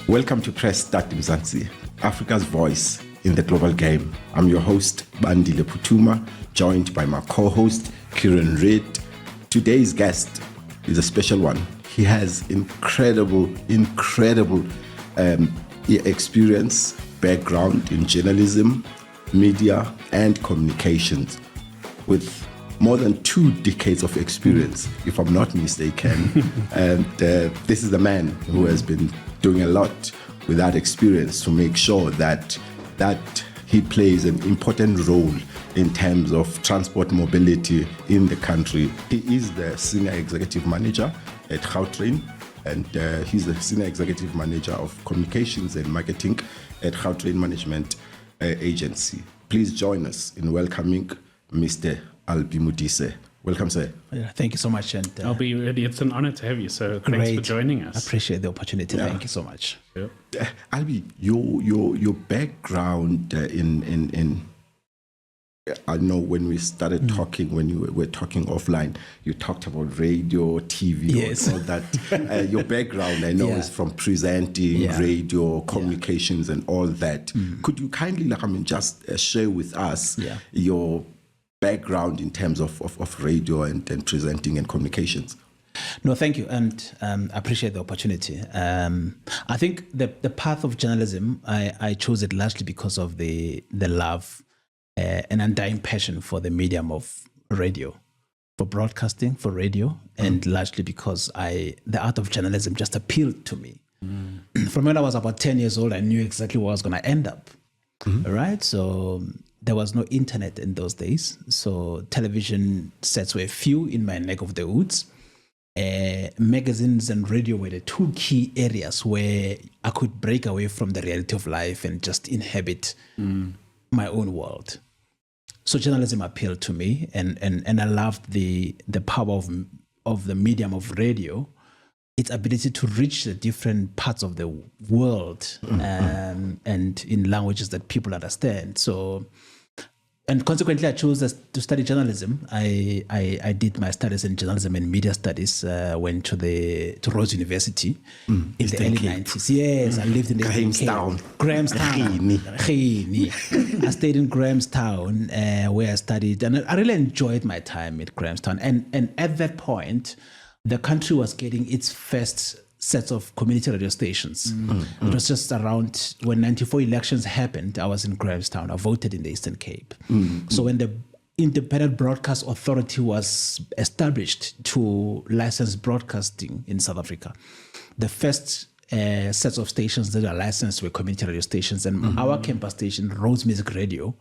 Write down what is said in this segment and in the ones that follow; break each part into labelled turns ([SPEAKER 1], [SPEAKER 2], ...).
[SPEAKER 1] Welcome to Press Start Mzansi, Africa's voice in the global game. I'm your host, Bandile Phuthuma, joined by my co-host, Kieran Reid. Today's guest is a special one. He has incredible experience, background in journalism, media, and communications, with more than 2 decades of experience, if I'm not mistaken. And this is the man who has been doing a lot with that experience to make sure that he plays an important role in terms of transport mobility in the country. He is the Senior Executive Manager at Gautrain, and he's the Senior Executive Manager of Communications and Marketing at Gautrain Management Agency. Please join us in welcoming Mr. Albi Modise. Welcome, sir.
[SPEAKER 2] Yeah, thank you so much. And
[SPEAKER 3] Albi, really, it's an honor to have you. So thanks for joining us.
[SPEAKER 2] I appreciate the opportunity. Yeah. Thank you so much.
[SPEAKER 3] Yep.
[SPEAKER 1] Albi, your background in I know when we started talking, when you were talking offline, you talked about radio, TV,
[SPEAKER 2] yes,
[SPEAKER 1] all that. Your background, I know, is from presenting, radio, communications, and all that. Could you kindly, just share with us your background in terms of radio and presenting and communications?
[SPEAKER 2] No, thank you, and I appreciate the opportunity. I think the path of journalism, I chose it largely because of the love, an undying passion for the medium of radio, for broadcasting, for radio, and largely because the art of journalism just appealed to me. From when I was about 10 years old, I knew exactly where I was going to end up. Right? So there was no internet in those days. So television sets were few in my neck of the woods. Magazines and radio were the 2 key areas where I could break away from the reality of life and just inhabit my own world. So journalism appealed to me, and I loved the power of the medium of radio, its ability to reach the different parts of the world and in languages that people understand. So, and consequently, I chose to study journalism. I did my studies in journalism and media studies. Went to Rhodes University in the early 90s. Yes, I lived in
[SPEAKER 1] Grahamstown.
[SPEAKER 2] I stayed in Grahamstown where I studied, and I really enjoyed my time at Grahamstown. And at that point, the country was getting its first sets of community radio stations. It was just around when 94 elections happened. I was in Grahamstown. I voted in the Eastern Cape. So when the Independent Broadcast Authority was established to license broadcasting in South Africa, the first sets of stations that are licensed were community radio stations, and our campus station, Rhodes Music Radio,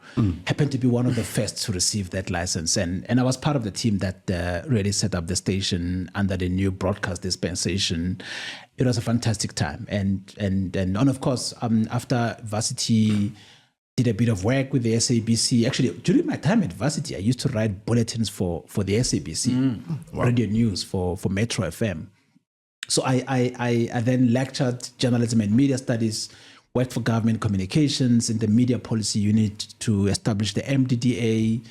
[SPEAKER 2] happened to be one of the first to receive that license. And I was part of the team that really set up the station under the new broadcast dispensation. It was a fantastic time. And of course, after varsity, did a bit of work with the SABC. Actually, during my time at varsity, I used to write bulletins for the SABC, radio news for Metro FM. So I then lectured journalism and media studies, worked for government communications in the media policy unit to establish the MDDA,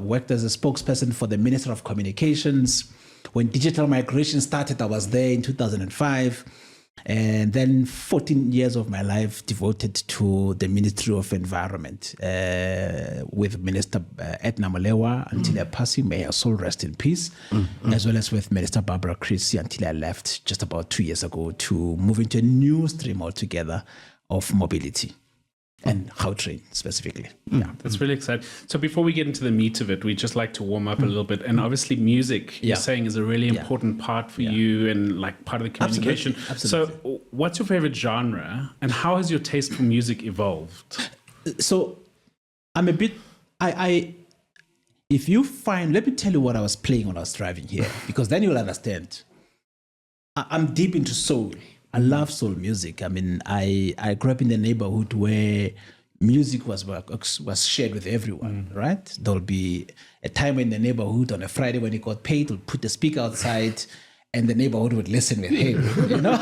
[SPEAKER 2] worked as a spokesperson for the Minister of Communications. When digital migration started, I was there in 2005. And then 14 years of my life devoted to the Ministry of Environment with Minister Edna Molewa until her passing, may her soul rest in peace, as well as with Minister Barbara Creasy until I left just about 2 years ago to move into a new stream altogether of mobility. And Gautrain specifically. Yeah,
[SPEAKER 3] that's really exciting. So before we get into the meat of it, we just like to warm up a little bit. And obviously music, you're saying, is a really important part for you and like part of the communication.
[SPEAKER 2] Absolutely.
[SPEAKER 3] So what's your favorite genre and how has your taste for music evolved?
[SPEAKER 2] So I'm a bit, if you find, let me tell you what I was playing when I was driving here, because then you'll understand. I'm deep into soul. I love soul music. I mean, I grew up in the neighborhood where music was shared with everyone, right? There'll be a time in the neighborhood on a Friday when he got paid, we'll put the speaker outside and the neighborhood would listen with him, you know?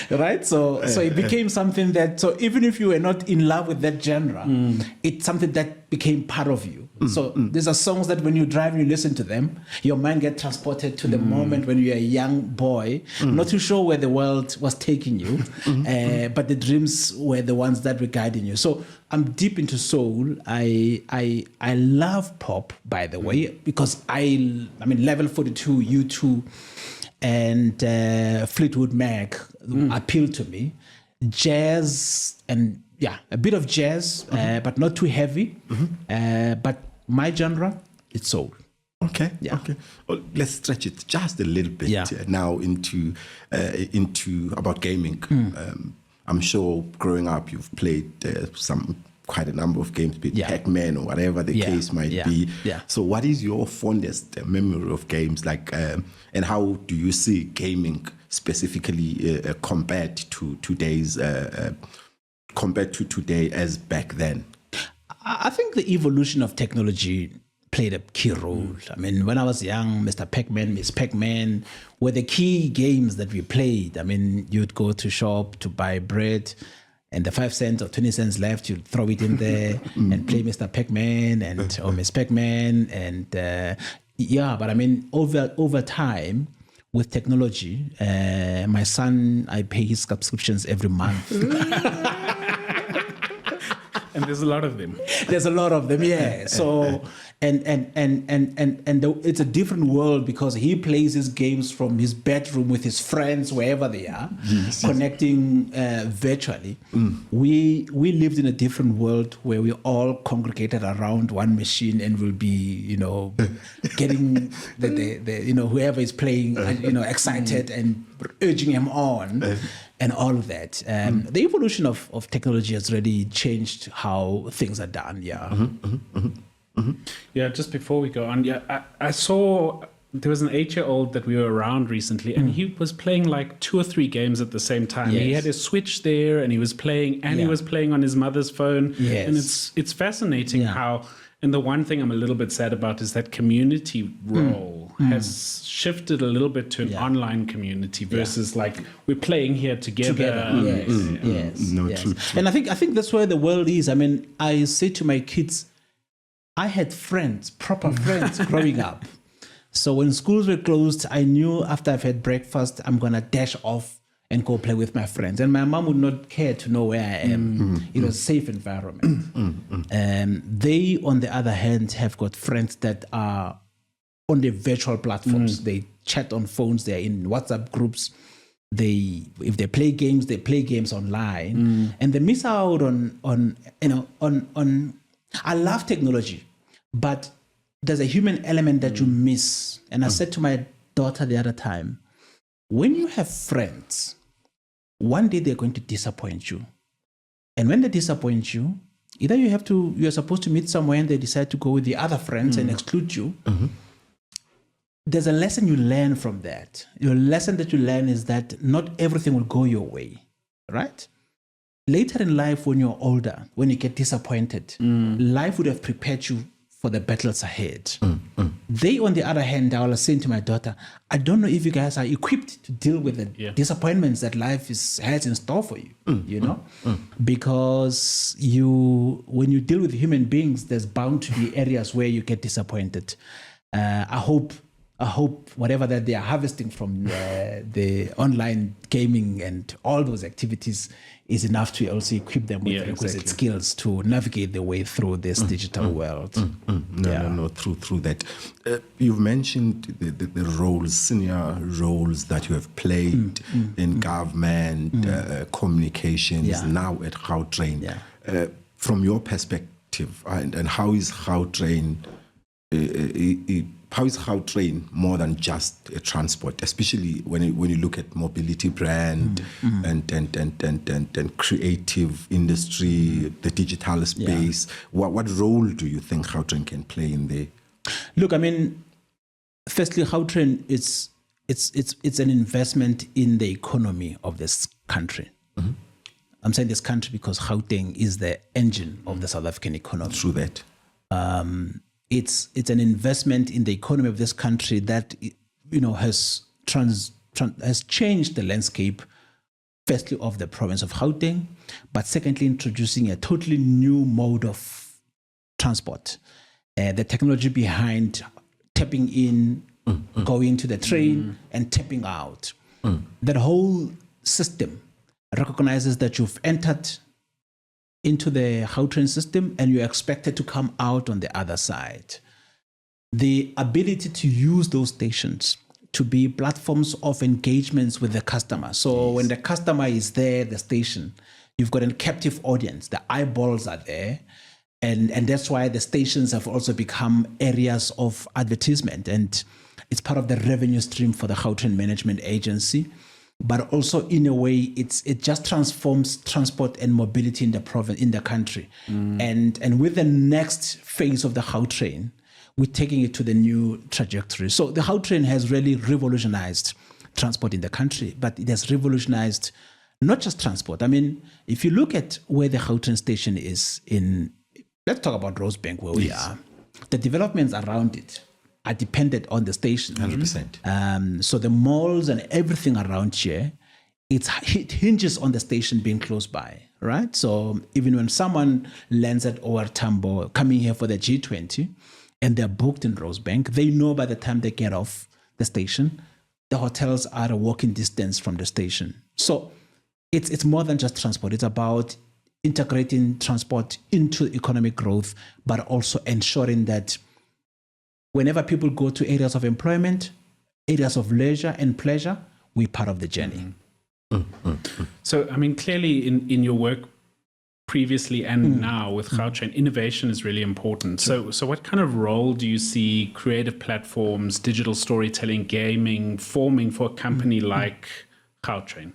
[SPEAKER 2] Right? So it became something that, so even if you were not in love with that genre, it's something that became part of you. So these are songs that when you drive and you listen to them, your mind gets transported to the moment when you're a young boy, not too sure where the world was taking you, but the dreams were the ones that were guiding you. So I'm deep into soul. I love pop, by the way, because I mean, Level 42, U2, and Fleetwood Mac appeal to me. Jazz and a bit of jazz, but not too heavy. But my genre, it's soul.
[SPEAKER 1] Okay. Okay. Well, let's stretch it just a little bit now into about gaming. I'm sure growing up you've played quite a number of games, be it Pac-Man or whatever the case might be. So what is your fondest memory of games, like, and how do you see gaming specifically compared to today as back then?
[SPEAKER 2] I think the evolution of technology played a key role. I mean, when I was young, Mr. Pac-Man, Miss Pac-Man were the key games that we played. I mean, you'd go to shop to buy bread, and the 5 cents or 20 cents left, you'd throw it in there and play Mr. Pac-Man or Miss Pac-Man. And but I mean, over time, with technology, my son, I pay his subscriptions every month.
[SPEAKER 3] And there's a lot of them.
[SPEAKER 2] There's a lot of them, yeah. So it's a different world because he plays his games from his bedroom with his friends wherever they are, connecting virtually. We lived in a different world where we all congregated around one machine and will be, getting the whoever is playing, excited and urging him on. And all of that. The evolution of technology has really changed how things are done.
[SPEAKER 3] Yeah, just before we go on, I saw there was an 8-year-old that we were around recently, and he was playing like 2 or 3 games at the same time. He had his Switch there, and he was playing, and he was playing on his mother's phone. And it's fascinating how. And the one thing I'm a little bit sad about is that community role has shifted a little bit to an online community versus like we're playing here together.
[SPEAKER 2] True. And I think that's where the world is. I mean, I say to my kids, I had friends, proper friends growing up. So when schools were closed, I knew after I've had breakfast, I'm going to dash off and go play with my friends. And my mom would not care to know where I am. It was a safe environment. They, on the other hand, have got friends that are on the virtual platforms. They chat on phones. They're in WhatsApp groups. If they play games online, and they miss out on. I love technology, but there's a human element that you miss. And I said to my daughter the other time, when you have friends, one day they're going to disappoint you. And when they disappoint you, either you're supposed to meet somewhere and they decide to go with the other friends and exclude you. There's a lesson you learn from that. Your lesson that you learn is that not everything will go your way, right? Later in life, when you're older, when you get disappointed, life would have prepared you for the battles ahead. They, on the other hand, I was saying to my daughter, I don't know if you guys are equipped to deal with the disappointments that life has in store for you, because when you deal with human beings, there's bound to be areas where you get disappointed. I hope whatever that they are harvesting from the online gaming and all those activities is enough to also equip them with the requisite skills to navigate their way through this digital world.
[SPEAKER 1] No, through that. You've mentioned the roles, senior roles that you have played in government, communications, now at Gautrain. From your perspective, and how is Gautrain more than just a transport, especially when you look at mobility brand and creative industry, the digital space? What role do you think Gautrain can play in there?
[SPEAKER 2] Look, I mean, firstly, Gautrain it's an investment in the economy of this country. I'm saying this country because Gauteng is the engine of the South African economy.
[SPEAKER 1] Through that.
[SPEAKER 2] It's an investment in the economy of this country that has changed the landscape firstly, of the province of Gauteng, but secondly, introducing a totally new mode of transport. The technology behind tapping in, going to the train, and tapping out. That whole system recognizes that you've entered into the Gautrain system and you're expected to come out on the other side. The ability to use those stations to be platforms of engagements with the customer. So when the customer is there at the station, you've got a captive audience. The eyeballs are there. And that's why the stations have also become areas of advertisement. And it's part of the revenue stream for the Gautrain Management Agency. But also, in a way, it just transforms transport and mobility in the province, in the country. And with the next phase of the Gautrain, we're taking it to the new trajectory. So the Gautrain has really revolutionized transport in the country, but it has revolutionized not just transport. I mean, if you look at where the Gautrain station is let's talk about Rosebank, where we are. The developments around it are dependent on the station.
[SPEAKER 1] 100%.
[SPEAKER 2] So the malls and everything around here, it hinges on the station being close by, right? So even when someone lands at OR Tambo, coming here for the G20, and they're booked in Rosebank, they know by the time they get off the station, the hotels are a walking distance from the station. So it's more than just transport. It's about integrating transport into economic growth, but also ensuring that whenever people go to areas of employment, areas of leisure and pleasure, we're part of the journey.
[SPEAKER 3] So, I mean, clearly in your work previously and now with Gautrain, innovation is really important. So what kind of role do you see creative platforms, digital storytelling, gaming forming for a company like Gautrain?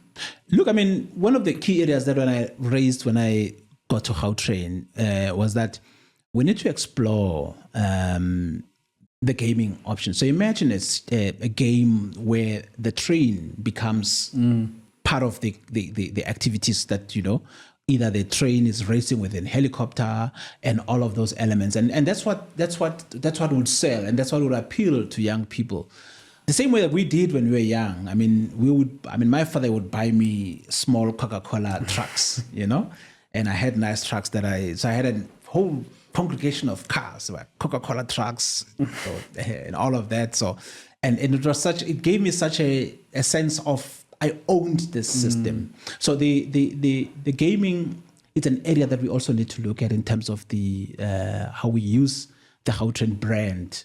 [SPEAKER 2] Look, I mean, one of the key areas that when I got to Gautrain was that we need to explore the gaming option. So imagine it's a game where the train becomes part of the activities that, either the train is racing with a helicopter and all of those elements. And that's what would sell, and that's what would appeal to young people. The same way that we did when we were young. I mean, my father would buy me small Coca-Cola trucks, and I had nice trucks so I had a whole congregation of cars, like Coca-Cola trucks, and all of that. So, and it gave me such a sense of I owned this system. So the gaming is an area that we also need to look at in terms of the how we use the Gautrain brand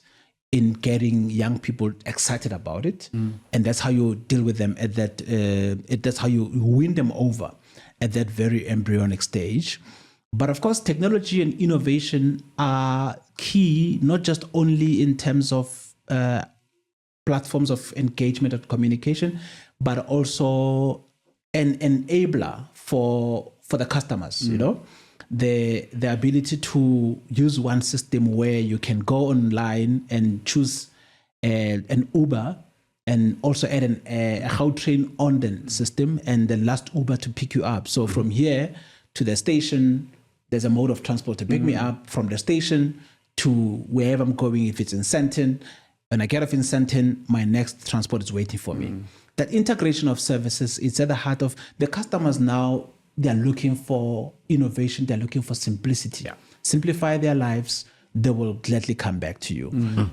[SPEAKER 2] in getting young people excited about it, and that's how you deal with them at that. That's how you win them over at that very embryonic stage. But of course, technology and innovation are key, not just only in terms of platforms of engagement and communication, but also an enabler for the customers, the ability to use one system where you can go online and choose an Uber and also add a Gautrain on the system and the last Uber to pick you up. So from here to the station, there's a mode of transport to pick me up from the station to wherever I'm going. If it's in Sandton, when I get off in Sandton, my next transport is waiting for me. That integration of services is at the heart of the customers now. They're looking for innovation. They're looking for simplicity. Yeah. Simplify their lives. They will gladly come back to you.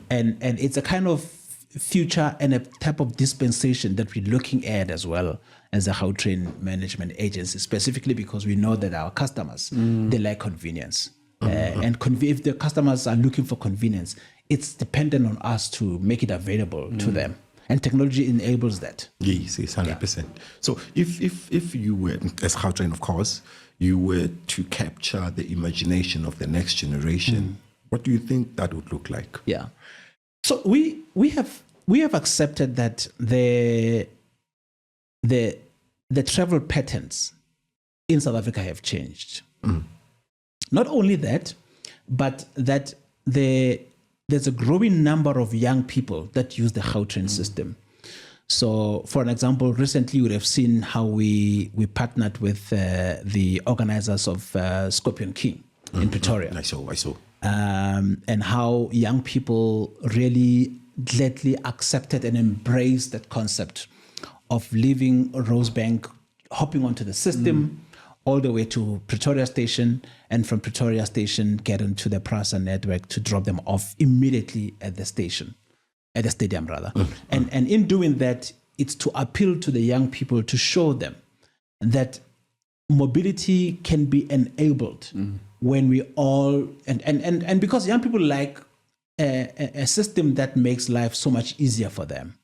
[SPEAKER 2] And it's a kind of future and a type of dispensation that we're looking at as well as a Gautrain Management Agency, specifically because we know that our customers, they like convenience. And if the customers are looking for convenience, it's dependent on us to make it available to them. And technology enables that.
[SPEAKER 1] Yes, 100%. Yeah. So if you were, as Gautrain, of course, you were to capture the imagination of the next generation, what do you think that would look like?
[SPEAKER 2] Yeah. So we have accepted that the travel patterns in South Africa have changed. Not only that, but that there's a growing number of young people that use the Gautrain system. So, for an example, recently you would have seen how we partnered with the organizers of Scorpion King in Pretoria.
[SPEAKER 1] I saw.
[SPEAKER 2] And how young people really gladly accepted and embraced that concept of leaving Rosebank hopping onto the system all the way to Pretoria Station, and from Pretoria Station get into the Prasa network to drop them off immediately at the station, at the stadium rather. And in doing that, it's to appeal to the young people to show them that mobility can be enabled when we all, and because young people like a system that makes life so much easier for them.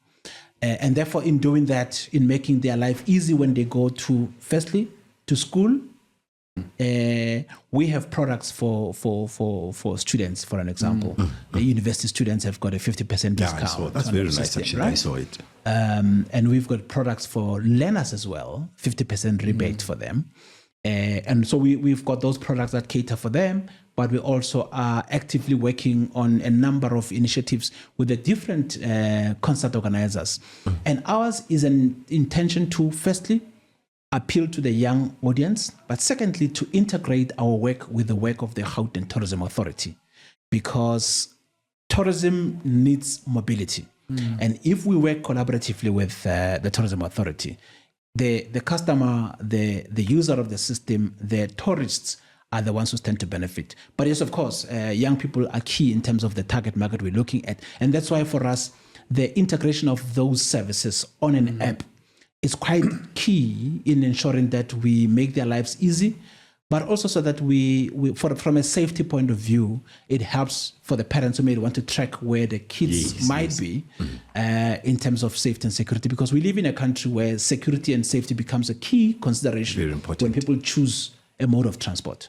[SPEAKER 2] And therefore, in doing that, in making their life easy when they go to, firstly, to school, we have products for students, for an example. The university students have got a 50% discount.
[SPEAKER 1] Yeah, I saw. That's very nice, actually. Right? I saw it.
[SPEAKER 2] And we've got products for learners as well, 50% rebate for them. And so we've got those products that cater for them, but we also are actively working on a number of initiatives with the different concert organizers. And ours is an intention to, firstly, appeal to the young audience, but secondly, to integrate our work with the work of the Gautrain Tourism Authority, because tourism needs mobility. And if we work collaboratively with the Tourism Authority, the customer, the user of the system, the tourists are the ones who stand to benefit. But yes, of course, young people are key in terms of the target market we're looking at. And that's why for us, the integration of those services on an app is quite key in ensuring that we make their lives easy, but also so that from a safety point of view, it helps for the parents who may want to track where the kids might be in terms of safety and security, because we live in a country where security and safety becomes a key consideration.
[SPEAKER 1] Very important.
[SPEAKER 2] When people choose a mode of transport.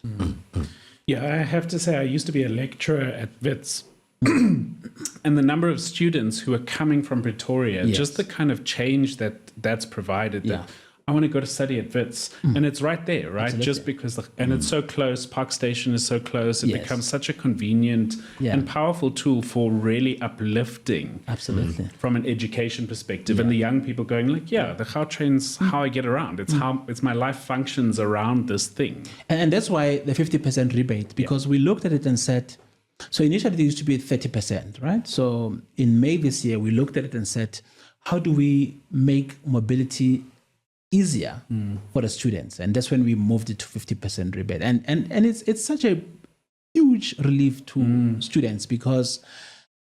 [SPEAKER 3] Yeah, I have to say, I used to be a lecturer at WITS. And the number of students who are coming from Pretoria, just the kind of change that's provided, that I want to go to study at WITS, and it's right there, right? Absolutely. Just because, and it's so close, Park Station is so close, it becomes such a convenient and powerful tool for really uplifting.
[SPEAKER 2] Absolutely.
[SPEAKER 3] From an education perspective, and the young people going like, the Gautrain's how I get around. It's how it's my life functions around this thing.
[SPEAKER 2] And that's why the 50% rebate, because we looked at it and said, so initially it used to be 30%, right? So in May this year, we looked at it and said, how do we make mobility easier for the students? And that's when we moved it to 50% rebate. And it's such a huge relief to students, because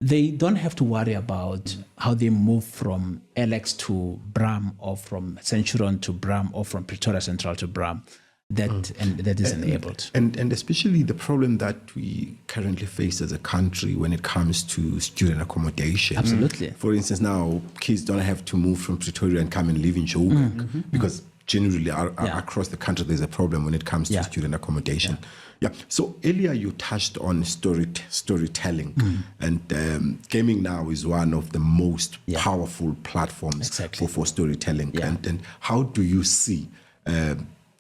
[SPEAKER 2] they don't have to worry about how they move from LX to Bram, or from Centurion to Bram, or from Pretoria Central to Bram. That is enabled.
[SPEAKER 1] And especially the problem that we currently face as a country when it comes to student accommodation.
[SPEAKER 2] Absolutely.
[SPEAKER 1] For instance, now kids don't have to move from Pretoria and come and live in Joburg, because generally across the country there's a problem when it comes to student accommodation. So earlier you touched on storytelling, and gaming now is one of the most powerful platforms for storytelling. And how do you see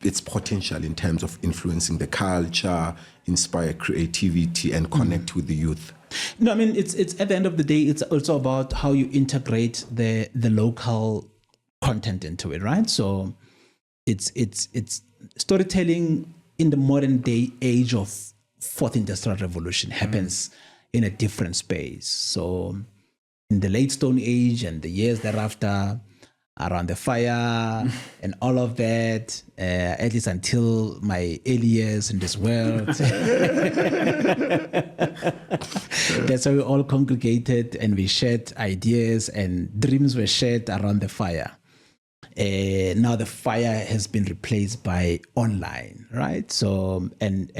[SPEAKER 1] its potential in terms of influencing the culture, inspire creativity, and connect with the youth?
[SPEAKER 2] No, I mean, it's at the end of the day, it's also about how you integrate the local content into it, right? So it's storytelling in the modern day age of fourth industrial revolution happens in a different space. So in the late Stone Age and the years thereafter, around the fire and all of that, at least until my early years in this world. That's how we all congregated and we shared ideas, and dreams were shared around the fire. Now the fire has been replaced by online, right? So and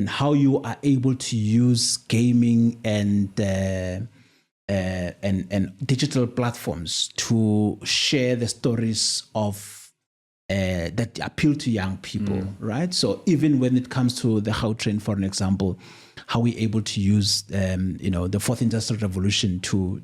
[SPEAKER 2] how you are able to use gaming and digital platforms to share the stories of that appeal to young people, right? So even when it comes to the Gautrain, for an example, how we're able to use the fourth industrial revolution to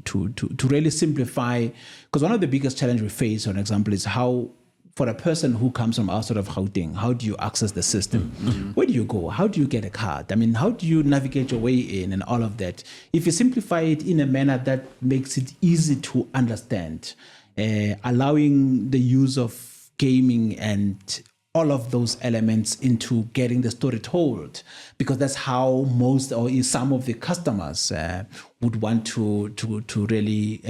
[SPEAKER 2] really simplify, because one of the biggest challenges we face, for an example, is how, for a person who comes from outside of Gauteng, how do you access the system? Where do you go? How do you get a card? I mean, how do you navigate your way in and all of that? If you simplify it in a manner that makes it easy to understand, allowing the use of gaming and all of those elements into getting the story told, because that's how most or some of the customers would want to really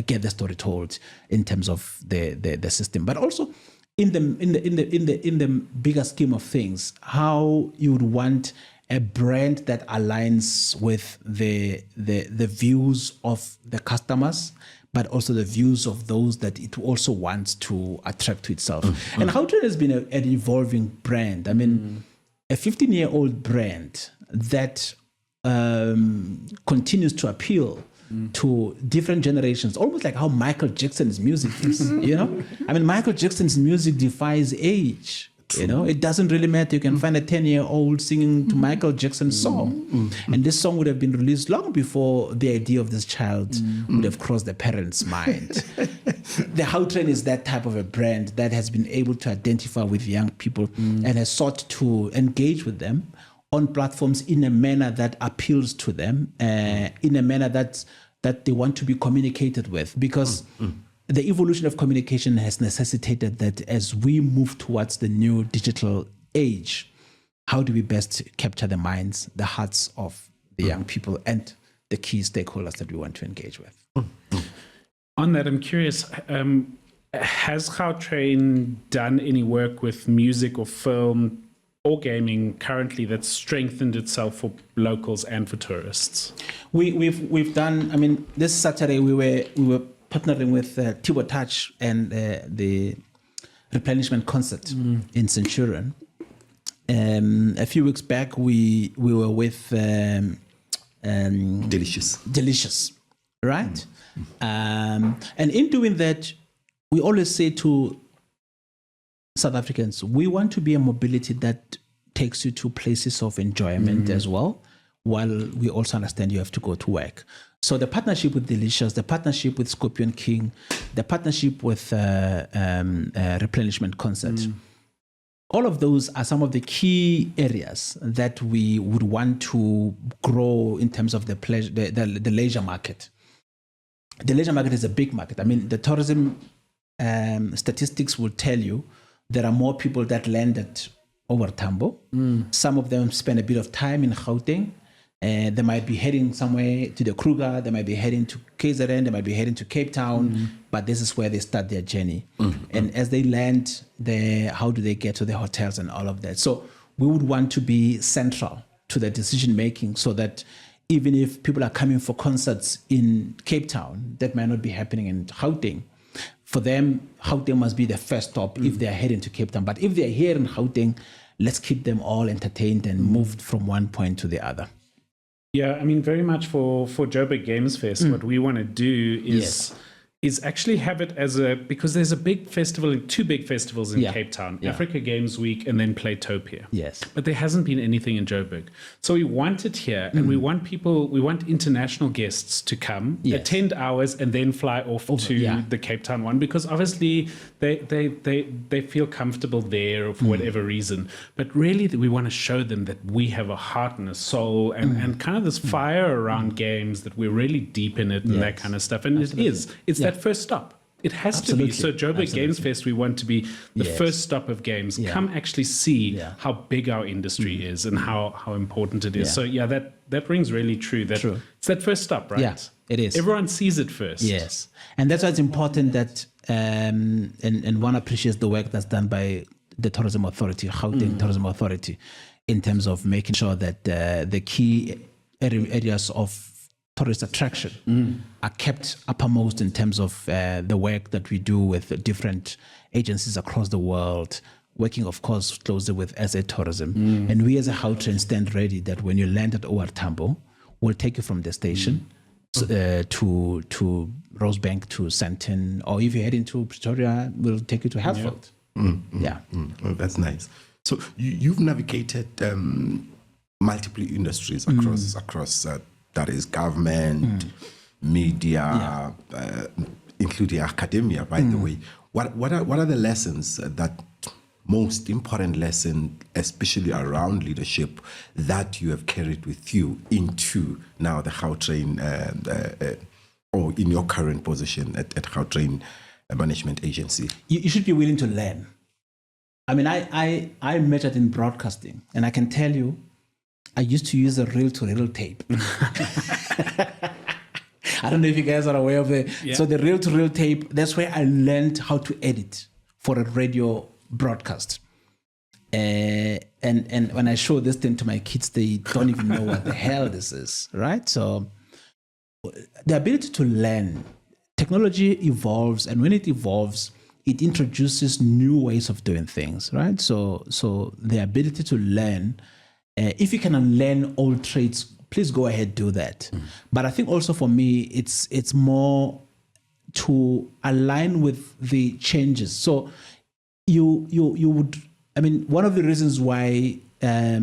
[SPEAKER 2] get the story told in terms of the system. But also in the bigger scheme of things, how you would want a brand that aligns with the views of the customers, but also the views of those that it also wants to attract to itself. And Gautrain has been an evolving brand. I mean, a 15-year-old brand that continues to appeal to different generations, almost like how Michael Jackson's music is, I mean, Michael Jackson's music defies age. It doesn't really matter. You can find a 10-year-old singing to Michael Jackson's song. And this song would have been released long before the idea of this child would have crossed the parents' mind. The Gautrain is that type of a brand that has been able to identify with young people and has sought to engage with them on platforms in a manner that appeals to them, in a manner that they want to be communicated with. Because the evolution of communication has necessitated that as we move towards the new digital age, how do we best capture the minds, the hearts of the young people and the key stakeholders that we want to engage with?
[SPEAKER 3] On that, I'm curious, has Gautrain done any work with music or film or gaming currently that's strengthened itself for locals and for tourists?
[SPEAKER 2] We've done, I mean, this Saturday we were partnering with Tibo Touch and the replenishment concert in Centurion. A few weeks back, we were with Delicious, right? And in doing that, we always say to South Africans, we want to be a mobility that takes you to places of enjoyment as well, while we also understand you have to go to work. So the partnership with Delicious, the partnership with Scorpion King, the partnership with Replenishment Concert, all of those are some of the key areas that we would want to grow in terms of the leisure market. The leisure market is a big market. I mean, the tourism statistics will tell you there are more people that land at over Tambo. Some of them spend a bit of time in Gauteng. They might be heading somewhere to the Kruger, they might be heading to KZN, they might be heading to Cape Town, but this is where they start their journey. And as they land there, how do they get to their hotels and all of that? So we would want to be central to the decision making so that even if people are coming for concerts in Cape Town, that might not be happening in Gauteng. For them, Gauteng must be the first stop if they are heading to Cape Town. But if they're here in Gauteng, let's keep them all entertained and moved from one point to the other.
[SPEAKER 3] Yeah, I mean, very much for Joburg Games Fest, what we want to do is actually have it as because there's a big festival, two big festivals in Cape Town, Africa Games Week and then Playtopia.
[SPEAKER 2] Yes.
[SPEAKER 3] But there hasn't been anything in Joburg. So we want it here and we want international guests to come, attend ours and then fly off to the Cape Town one, because obviously they feel comfortable there for whatever reason. But really we want to show them that we have a heart and a soul and kind of this fire around games, that we're really deep in it and that kind of stuff. And it's that first stop. It has to be. So Joburg Games Fest, we want to be the first stop of games. Come actually see how big our industry is and how important it is. So that rings really true. It's that first stop, right?
[SPEAKER 2] Yeah, it is.
[SPEAKER 3] Everyone sees it first.
[SPEAKER 2] Yes. And that's why it's important that, and one appreciates the work that's done by the Tourism Authority, Gauteng Tourism Authority, in terms of making sure that the key areas of tourist attraction are kept uppermost in terms of the work that we do with different agencies across the world, working, of course, closely with SA Tourism. And we as a Gautrain stand ready that when you land at OR Tambo, we'll take you from the station to Rosebank, to Sandton, or if you're heading to Pretoria, we'll take you to Hatfield.
[SPEAKER 1] Oh, that's nice. So you've navigated multiple industries across that is government, media, including academia, by the way. What are the lessons, that most important lesson, especially around leadership, that you have carried with you into now the Gautrain, or in your current position at Gautrain Management Agency?
[SPEAKER 2] You should be willing to learn. I mean, I majored in broadcasting, and I can tell you, I used to use a reel-to-reel tape. I don't know if you guys are aware of it. Yeah. So the reel-to-reel tape, that's where I learned how to edit for a radio broadcast. And when I show this thing to my kids, they don't even know what the hell this is, right? So the ability to learn, technology evolves, and when it evolves, it introduces new ways of doing things, right? So the ability to learn, if you can unlearn old traits, please go ahead, do that. But I think also for me, it's more to align with the changes. So you would, I mean, one of the reasons why there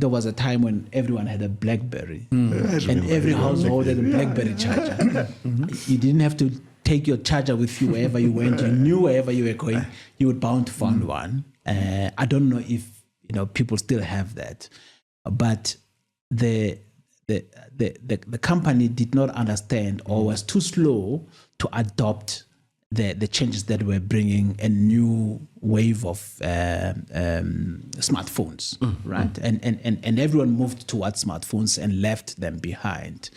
[SPEAKER 2] was a time when everyone had a BlackBerry, and every household had a BlackBerry charger. You didn't have to take your charger with you wherever you went. You knew wherever you were going, you would bound to find one. I don't know if people still have that, but the company did not understand or was too slow to adopt the changes that were bringing a new wave of smartphones, right? And everyone moved towards smartphones and left them behind.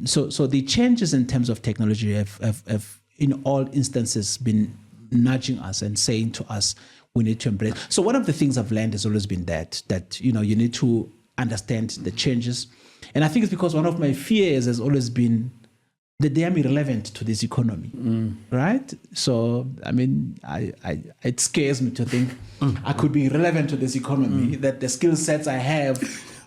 [SPEAKER 2] So the changes in terms of technology have in all instances been nudging us and saying to us, we need to embrace. So one of the things I've learned has always been that you need to understand the changes. And I think it's because one of my fears has always been that they are irrelevant to this economy, right? So, I mean, it scares me to think I could be irrelevant to this economy, that the skill sets I have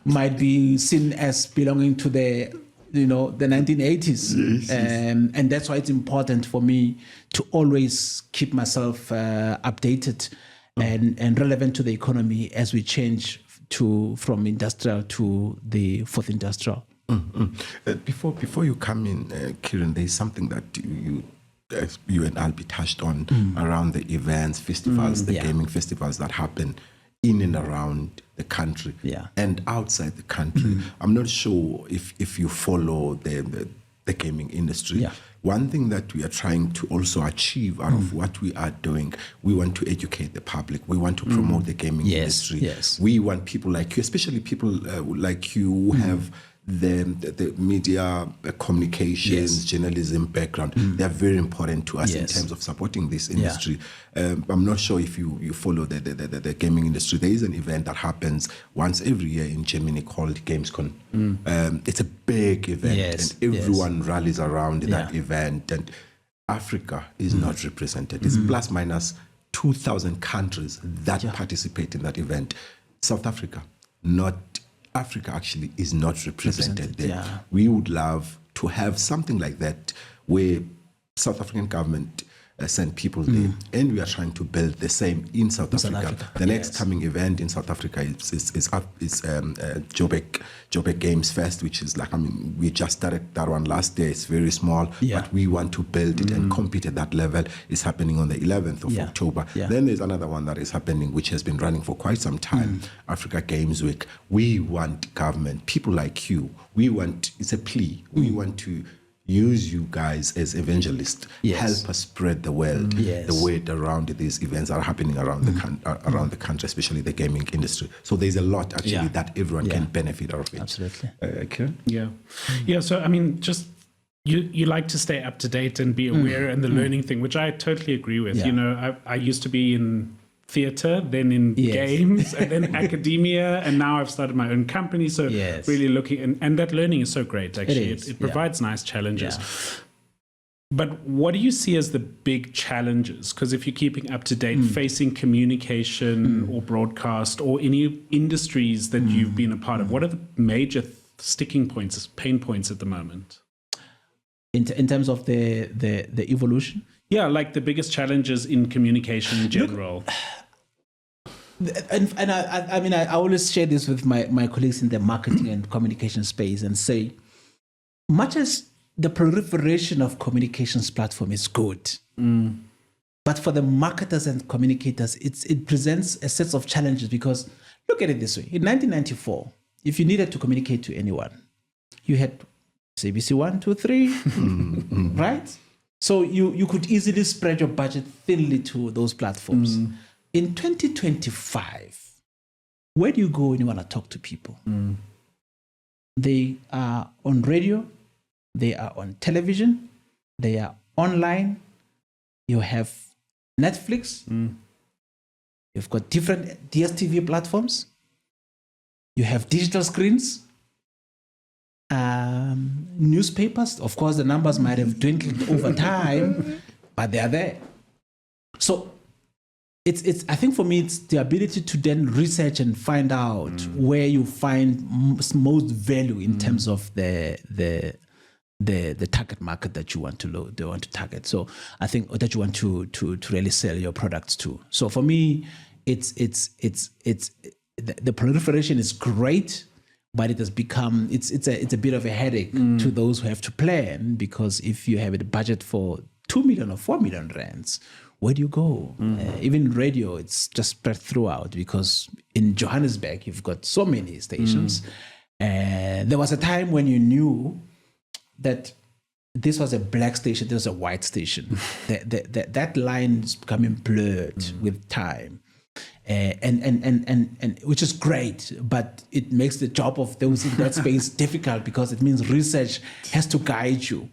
[SPEAKER 2] might be seen as belonging to the 1980s. Yes. And that's why it's important for me to always keep myself updated and relevant to the economy as we change from industrial to the fourth industrial.
[SPEAKER 1] Before you come in, Kieran, there's something that you and Albi touched on around the events, festivals, the gaming festivals that happen in and around the country and outside the country. I'm not sure if you follow the gaming industry. Yeah. One thing that we are trying to also achieve out of what we are doing, we want to educate the public. We want to promote the gaming industry. Yes. We want people like you, especially people like you who have the media, communications, journalism background. They're very important to us in terms of supporting this industry. I'm not sure if you follow the gaming industry. There is an event that happens once every year in Germany called Gamescom. It's a big event, and everyone rallies around that event. And Africa is not represented. It's plus minus 2,000 countries that participate in that event. South Africa, Africa actually is not represented there. Yeah. We would love to have something like that where South African government send people there, and we are trying to build the same in South Africa. The next coming event in South Africa is Joburg Games Fest, which is we just started that one last year. It's very small, but we want to build it and compete at that level. It's happening on the 11th of October. Then there's another one that is happening, which has been running for quite some time, Africa Games Week. We want government, people like you, it's a plea, we want to use you guys as evangelists, help us spread the word, the word around these events that are happening around the country, especially the gaming industry. So there's a lot actually that everyone can benefit out of it.
[SPEAKER 2] Absolutely.
[SPEAKER 1] Kieran?
[SPEAKER 3] Yeah. So I mean, just you like to stay up to date and be aware and the learning thing, which I totally agree with. I used to be in theater, then in games, and then academia, and now I've started my own company. So really looking, and that learning is so great, actually. It provides nice challenges. But what do you see as the big challenges? Because if you're keeping up to date, facing communication or broadcast or any industries that you've been a part of, what are the major sticking points, pain points at the moment?
[SPEAKER 2] In terms of the evolution?
[SPEAKER 3] Yeah, like the biggest challenges in communication in general.
[SPEAKER 2] And I mean, I always share this with my colleagues in the marketing and communication space and say, much as the proliferation of communications platform is good, but for the marketers and communicators, it presents a set of challenges, because look at it this way. In 1994, if you needed to communicate to anyone, you had CBC 1, 2, 3, right? So you could easily spread your budget thinly to those platforms. In 2025, where do you go when you want to talk to people? They are on radio, they are on television, they are online. You have Netflix, you've got different DSTV platforms, you have digital screens, newspapers. Of course, the numbers might have dwindled over time, but they are there. So it's. I think for me, it's the ability to then research and find out where you find most value in terms of the target market that you want to target. So I think that you want to really sell your products to. So for me, it's the proliferation is great, but it has become it's a bit of a headache to those who have to plan, because if you have a budget for 2 million or 4 million rands, where do you go? Even radio, it's just spread throughout, because in Johannesburg you've got so many stations. There was a time when you knew that this was a black station, this was a white station. that line is becoming blurred with time. And which is great, but it makes the job of those in that space difficult, because it means research has to guide you,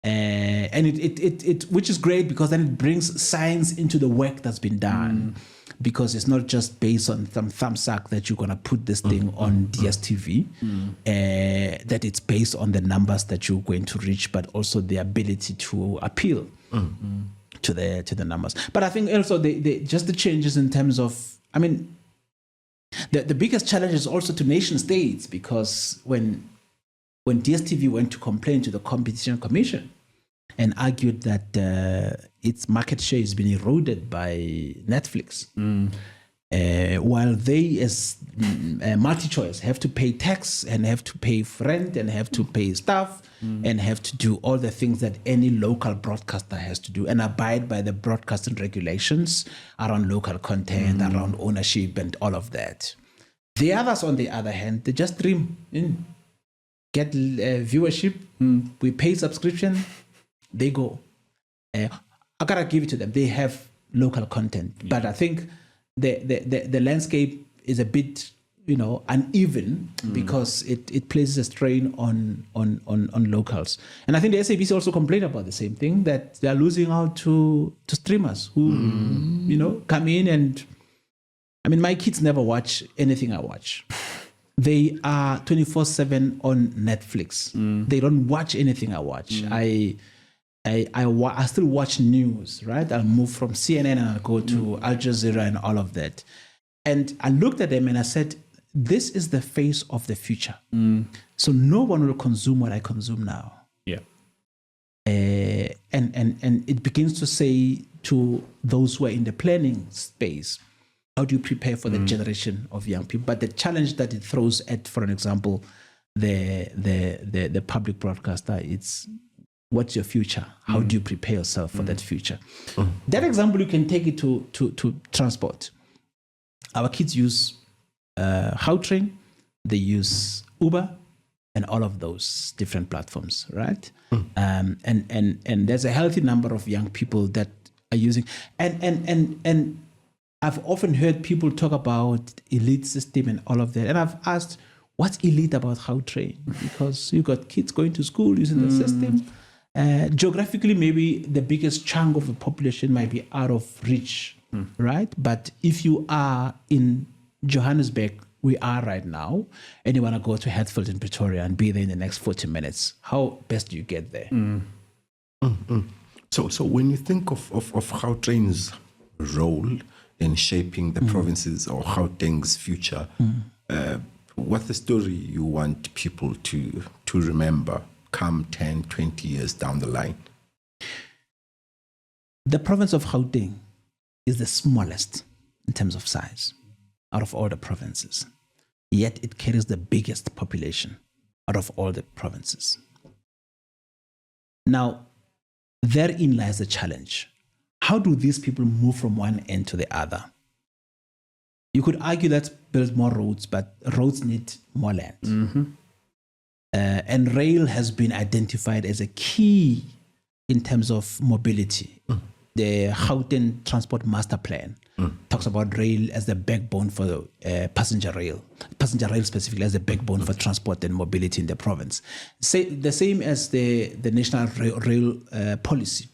[SPEAKER 2] and it which is great, because then it brings science into the work that's been done, because it's not just based on some thumbsuck that you're gonna put this thing on DSTV, that it's based on the numbers that you're going to reach, but also the ability to appeal to the numbers. But I think also just the changes in terms of, I mean, the biggest challenge is also to nation states, because when DSTV went to complain to the Competition Commission and argued that its market share has been eroded by Netflix, while they as multi-choice have to pay tax and have to pay rent and have to pay staff and have to do all the things that any local broadcaster has to do and abide by the broadcasting regulations around local content, around ownership and all of that. The others, on the other hand, they just stream in, get viewership, we pay subscription, they go. I gotta give it to them. They have local content, but I think the landscape is a bit, uneven, because it places a strain on locals. And I think the SABC also complained about the same thing, that they are losing out to streamers who come in, and I mean, my kids never watch anything I watch. They are 24/7 on Netflix. They don't watch anything I watch. I still watch news, right? I'll move from CNN and I'll go to Al Jazeera and all of that. And I looked at them and I said, this is the face of the future. So no one will consume what I consume now.
[SPEAKER 3] Yeah.
[SPEAKER 2] And it begins to say to those who are in the planning space, how do you prepare for the generation of young people? But the challenge that it throws at, for an example, the public broadcaster, it's what's your future? How do you prepare yourself for that future? That example, you can take it to transport. Our kids use Gautrain, they use Uber, and all of those different platforms, right? And there's a healthy number of young people that are using, and I've often heard people talk about elite system and all of that, and I've asked, what's elite about Gautrain? Because you've got kids going to school using the system. Geographically, maybe the biggest chunk of the population might be out of reach, right? But if you are in Johannesburg, we are right now, and you want to go to Hatfield in Pretoria and be there in the next 40 minutes, how best do you get there?
[SPEAKER 1] So when you think of Gautrain's role in shaping the provinces or Gauteng's future, what's the story you want people to remember come 10, 20 years down the line?
[SPEAKER 2] The province of Gauteng is the smallest in terms of size out of all the provinces, yet it carries the biggest population out of all the provinces. Now, therein lies the challenge. How do these people move from one end to the other? You could argue, let's build more roads, but roads need more land. And rail has been identified as a key in terms of mobility. The Gautrain Transport Master Plan talks about rail as the backbone for passenger rail specifically as the backbone for transport and mobility in the province. The same as the national rail policy.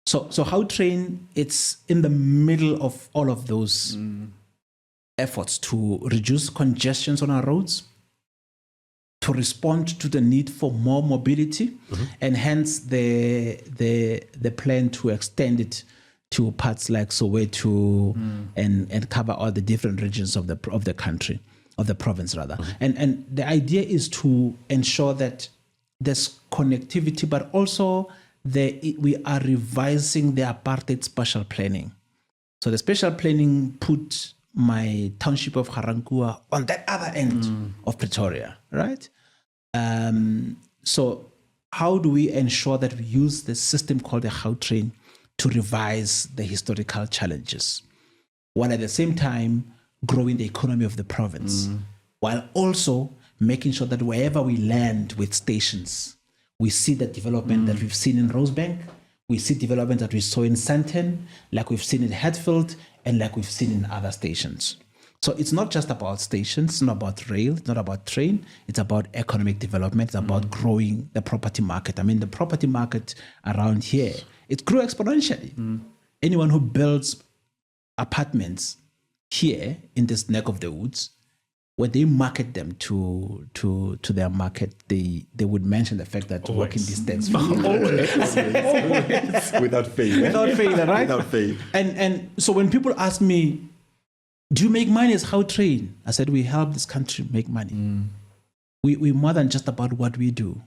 [SPEAKER 2] So Gautrain, it's in the middle of all of those efforts to reduce congestions on our roads, to respond to the need for more mobility, and hence the plan to extend it to parts like Soweto and cover all the different regions of the country, of the province rather. And the idea is to ensure that there's connectivity, but also we are revising the apartheid spatial planning. So the spatial planning put my township of Ga-Rankuwa on that other end of Pretoria, right? So how do we ensure that we use the system called the Gautrain to revise the historical challenges, while at the same time growing the economy of the province, while also making sure that wherever we land with stations, we see the development that we've seen in Rosebank, we see development that we saw in Sandton, like we've seen in Hatfield, and like we've seen in other stations. So it's not just about stations, it's not about rail, it's not about train, it's about economic development, it's about growing the property market. I mean, the property market around here, it grew exponentially. Anyone who builds apartments here in this neck of the woods, when they market them to their market, they would mention the fact that walking distance.
[SPEAKER 1] Without fail.
[SPEAKER 2] Without fail, right?
[SPEAKER 1] Without fail.
[SPEAKER 2] And so when people ask me, do you make money as Gautrain? I said, we help this country make money. We're more than just about what we do.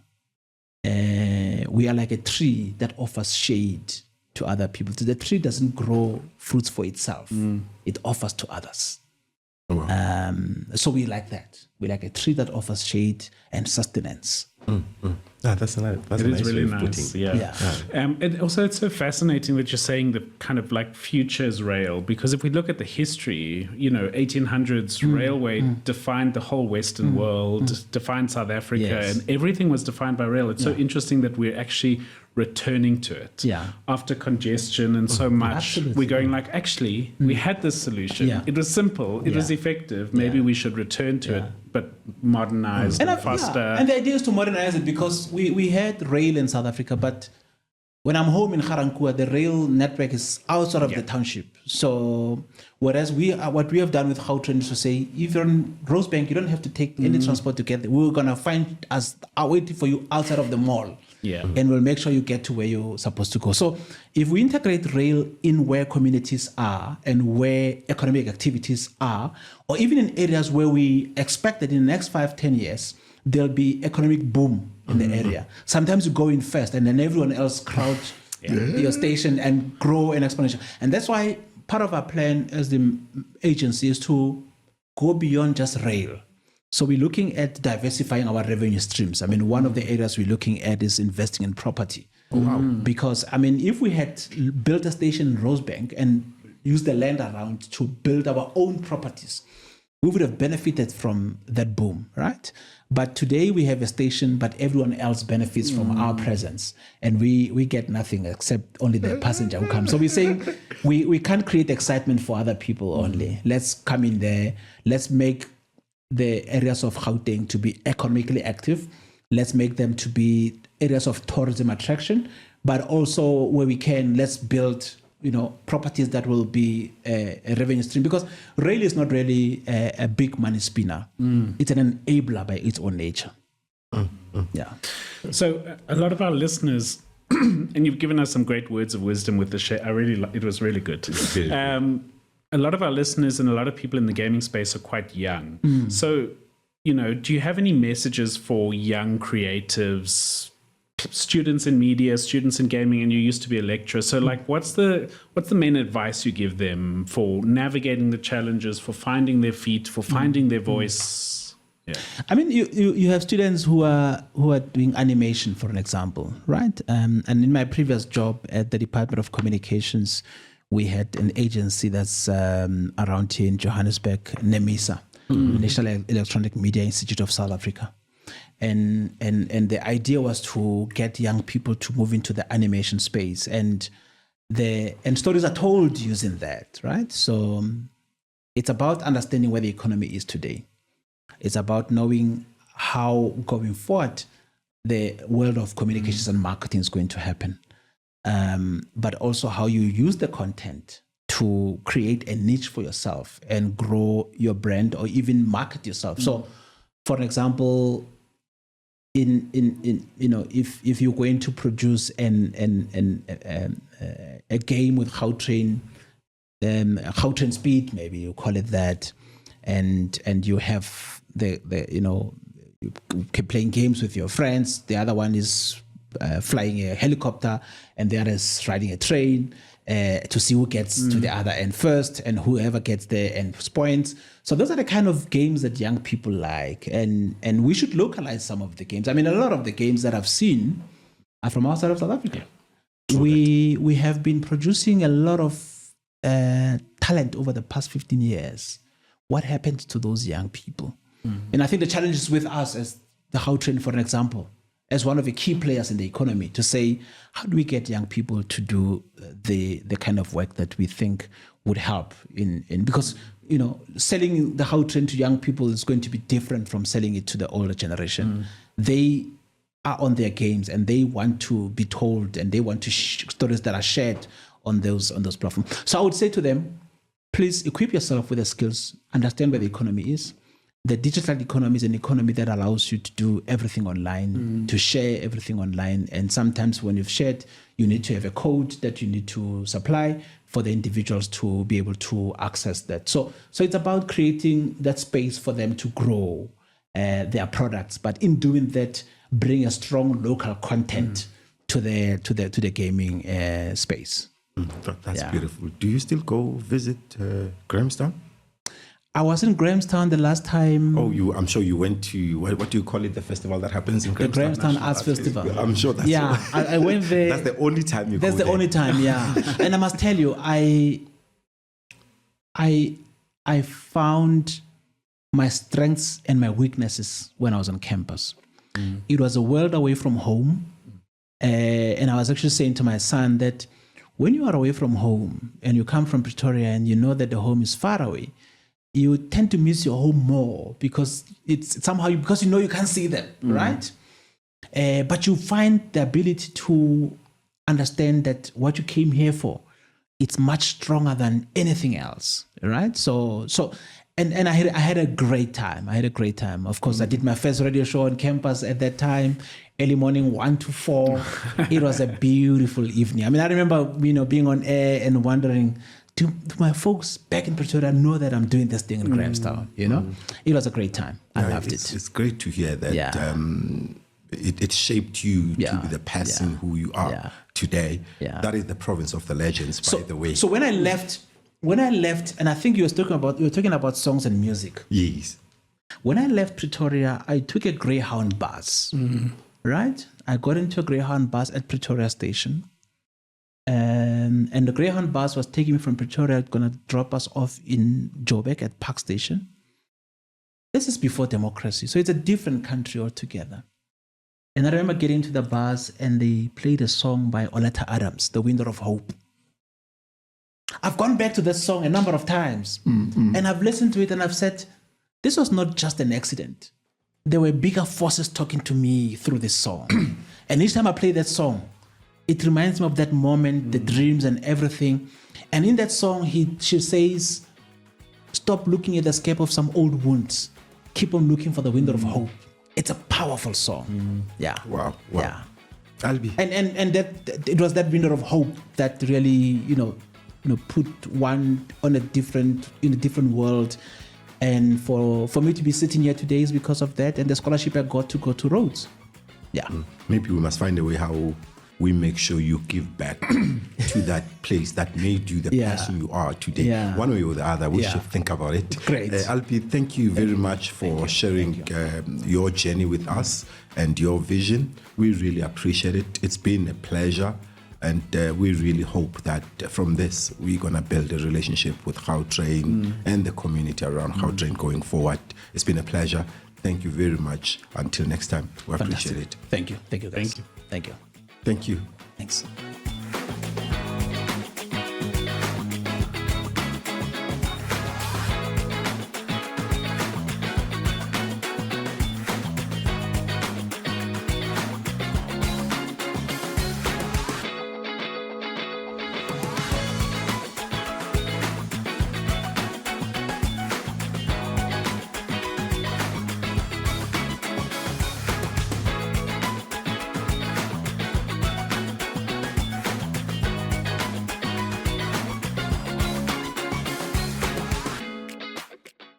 [SPEAKER 2] We are like a tree that offers shade to other people. So the tree doesn't grow fruits for itself. It offers to others.
[SPEAKER 1] Oh, wow.
[SPEAKER 2] So we like that. We like a tree that offers shade and sustenance.
[SPEAKER 1] That's a nice
[SPEAKER 3] really
[SPEAKER 1] way of
[SPEAKER 3] nice.
[SPEAKER 1] putting.
[SPEAKER 3] Yeah. And also, it's so fascinating that you're saying the kind of like futures rail, because if we look at the history, 1800s railway defined the whole Western world, defined South Africa, and everything was defined by rail. It's so interesting that we're actually returning to it after congestion and so much.
[SPEAKER 2] Absolutely.
[SPEAKER 3] We're going like, actually, we had this solution. It was simple. It was effective. Maybe we should return to it, but modernize and faster.
[SPEAKER 2] And the idea is to modernize it because we had rail in South Africa, but when I'm home in Ga-Rankuwa, the rail network is outside of the township. So whereas what we have done with Gautrain is to say, if you're in Rosebank, you don't have to take any transport to get there. We're going to find us waiting for you outside of the mall. And we'll make sure you get to where you're supposed to go. So if we integrate rail in where communities are and where economic activities are, or even in areas where we expect that in the next 5-10 years, there'll be economic boom in the area. Sometimes you go in first and then everyone else crowd your station and grow an exponential. And that's why part of our plan as the agency is to go beyond just rail. So we're looking at diversifying our revenue streams. I mean, one of the areas we're looking at is investing in property. Because, I mean, if we had built a station in Rosebank and used the land around to build our own properties, we would have benefited from that boom, right? But today we have a station, but everyone else benefits from our presence. And we get nothing except only the passenger who comes. So we're saying we can't create excitement for other people only. Let's come in there. Let's make the areas of Gauteng to be economically active. Let's make them to be areas of tourism attraction, but also where we can, let's build, properties that will be a revenue stream, because rail is not really a big money spinner. It's an enabler by its own nature. Yeah.
[SPEAKER 3] So a lot of our listeners, and you've given us some great words of wisdom with the share. It was really good. A lot of our listeners and a lot of people in the gaming space are quite young. So, do you have any messages for young creatives, students in media, students in gaming, and you used to be a lecturer? So, what's the main advice you give them for navigating the challenges, for finding their feet, for finding their voice? Yeah.
[SPEAKER 2] I mean, you have students who are doing animation, for an example, right? And in my previous job at the Department of Communications, we had an agency that's around here in Johannesburg, NEMISA, National Electronic Media Institute of South Africa. and the idea was to get young people to move into the animation space, and stories are told using that, right? So it's about understanding where the economy is today. It's about knowing how going forward the world of communications and marketing is going to happen, but also how you use the content to create a niche for yourself and grow your brand or even market yourself. So, for example, if you're going to produce a game with Gautrain Speed, maybe you call it that, and you have you're playing games with your friends. The other one is flying a helicopter, and the other is riding a train to see who gets to the other end first, and whoever gets there and points. So those are the kind of games that young people like, and we should localize some of the games. I mean, a lot of the games that I've seen are from outside of South Africa. We have been producing a lot of talent over the past 15 years. What happened to those young people? And I think the challenge is with us as the Gautrain, for an example, as one of the key players in the economy, to say, how do we get young people to do the kind of work that we think would help in because, selling the Gautrain to young people is going to be different from selling it to the older generation. They are on their games, and they want to be told, and they want to stories that are shared on those platforms. So I would say to them, please equip yourself with the skills, understand where the economy is. The digital economy is an economy that allows you to do everything online, to share everything online. And sometimes when you've shared, you need to have a code that you need to supply for the individuals to be able to access that. So it's about creating that space for them to grow their products, but in doing that, bring a strong local content to the gaming space.
[SPEAKER 1] That's beautiful. Do you still go visit Grahamstown?
[SPEAKER 2] I was in Grahamstown the last time.
[SPEAKER 1] Oh, I'm sure you went to, what do you call it, the festival that happens in Grahamstown?
[SPEAKER 2] The Grahamstown Arts Festival.
[SPEAKER 1] I'm sure that's
[SPEAKER 2] I went there.
[SPEAKER 1] That's the only time you go there.
[SPEAKER 2] That's the only time, yeah. And I must tell you, I found my strengths and my weaknesses when I was on campus. It was a world away from home. And I was actually saying to my son that when you are away from home and you come from Pretoria and you know that the home is far away, you tend to miss your home more because it's somehow because you know you can't see them, right? But you find the ability to understand that what you came here for, it's much stronger than anything else, right? So I had a great time. Of course, I did my first radio show on campus at that time, early morning, 1 to 4. It was a beautiful evening. I mean, I remember, being on air and wondering, do my folks back in Pretoria know that I'm doing this thing in Grahamstown? It was a great time. I loved it.
[SPEAKER 1] It's great to hear that it shaped you to be the person who you are today. That is the province of the legends, by the way.
[SPEAKER 2] So when I left, and I think you were talking about songs and music.
[SPEAKER 1] Yes.
[SPEAKER 2] When I left Pretoria, I took a Greyhound bus. Right? I got into a Greyhound bus at Pretoria Station. And the Greyhound bus was taking me from Pretoria, going to drop us off in Joburg at Park Station. This is before democracy, so it's a different country altogether. And I remember getting to the bus and they played a song by Oleta Adams, The Window of Hope. I've gone back to that song a number of times and I've listened to it and I've said, this was not just an accident. There were bigger forces talking to me through this song. And each time I play that song, it reminds me of that moment, the dreams and everything. And in that song, she says, stop looking at the scape of some old wounds. Keep on looking for the window of hope. It's a powerful song. Yeah.
[SPEAKER 1] Wow.
[SPEAKER 2] Yeah.
[SPEAKER 1] Albi.
[SPEAKER 2] And that it was that window of hope that really, put one in a different world. And for me to be sitting here today is because of that and the scholarship I got to go to Rhodes. Yeah.
[SPEAKER 1] Maybe we must find a way how we make sure you give back to that place that made you the person you are today. One way or the other, we should think about it.
[SPEAKER 2] Great.
[SPEAKER 1] Albi, thank you very much for sharing your journey with us and your vision. We really appreciate it. It's been a pleasure. And we really hope that from this, we're going to build a relationship with Gautrain and the community around Gautrain going forward. It's been a pleasure. Thank you very much. Until next time, we
[SPEAKER 2] Fantastic.
[SPEAKER 1] appreciate it.
[SPEAKER 2] Thank you. Thank you, guys.
[SPEAKER 3] Thank you.
[SPEAKER 2] Thank you.
[SPEAKER 1] Thank you.
[SPEAKER 2] Thanks.